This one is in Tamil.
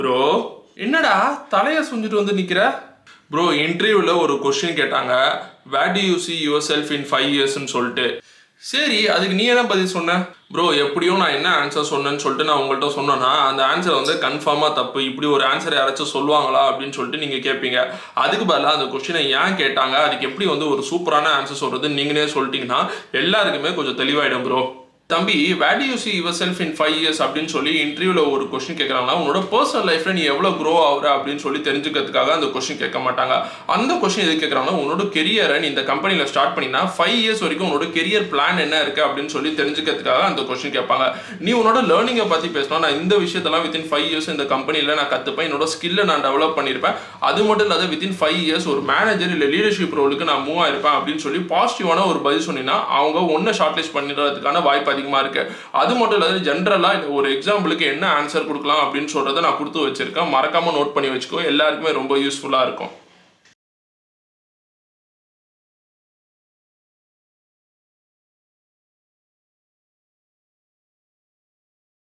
ப்ரோ என்னடா தலைய சுஞ்சிட்டு வந்து நிக்கிற? ப்ரோ இன்டர்வியூல ஒரு கொஸ்டின் கேட்டாங்க, where do you see yourself in 5 yearsன்னு சொல்லிட்டு. சரி அதுக்கு நீ என்ன பதில் சொன்ன? ப்ரோ எப்படியும் நான் என்ன ஆன்சர் சொன்னேன்னு சொல்லிட்டு நான் உங்கள்கிட்ட சொன்னேன்னா அந்த ஆன்சர் வந்து கன்ஃபார்மாக தப்பு, இப்படி ஒரு ஆன்சர் யாராச்சும் சொல்லுவாங்களா அப்படின்னு சொல்லிட்டு நீங்கள் கேட்பீங்க. அதுக்கு பதிலாக அந்த கொஸ்டினை ஏன் கேட்டாங்க, அதுக்கு எப்படி வந்து ஒரு சூப்பரான ஆன்சர் சொல்கிறது நீங்களே சொல்லிட்டீங்கன்னா எல்லாருக்குமே கொஞ்சம் தெளிவாயிடும் ப்ரோ. தம்பி where do you see yourself in 5 years அப்படின்னு சொல்லி இன்டர்வியூல ஒரு கொஸ்டின் கேட்கறாங்கன்னா உன்னோட பர்சனல் லைஃப்ல நீ எவ்வளவு க்ரோ ஆகுற அப்படின்னு சொல்லி தெரிஞ்சுக்கிறதுக்காக அந்த கொஸ்டின் கேட்க மாட்டாங்க. அந்த கொஸ்டின் எது கேட்கறாங்கன்னா உன்னோட கெரியரை நீ இந்த கம்பெனில ஸ்டார்ட் பண்ணினா 5 years வரைக்கும் உன்னோட கெரியர் பிளான் என்ன இருக்கு அப்படின்னு சொல்லி தெரிஞ்சுக்கிறதுக்காக அந்த கொஸ்டின் கேட்பாங்க. நீ உன்னோட லேர்னிங்கை பத்தி பேசணும், நான் இந்த விஷயத்தெல்லாம் வித்தின் 5 years இந்த கம்பெனில நான் கத்துப்பேன், என்னோட ஸ்கில்லை நான் டெவலப் பண்ணிருப்பேன், அது மட்டும் இல்லாத வித்தின் 5 years ஒரு மேனேஜர் இல்ல லீடர்ஷிப் ரோலுக்கு நான் மூவ் ஆயிருப்பேன் அப்படின்னு சொல்லி பாசிட்டிவான ஒரு பதில் சொன்னீங்கன்னா அவங்க ஒன்ன ஷார்ட் லிஸ்ட் பண்ணிடுறதுக்கான வாய்ப்பு அதிகமா இருக்கு. அது மட்டும் இல்லாத ஜென்ரலா ஒரு எக்ஸாம்பிளுக்கு என்ன ஆன்சர் கொடுக்கலாம் அப்படின்னு சொல்றதை நான் கொடுத்து வச்சிருக்கேன், மறக்காம நோட் பண்ணி வச்சுக்கோ, எல்லாருக்குமே ரொம்ப யூஸ்ஃபுல்லா இருக்கும்.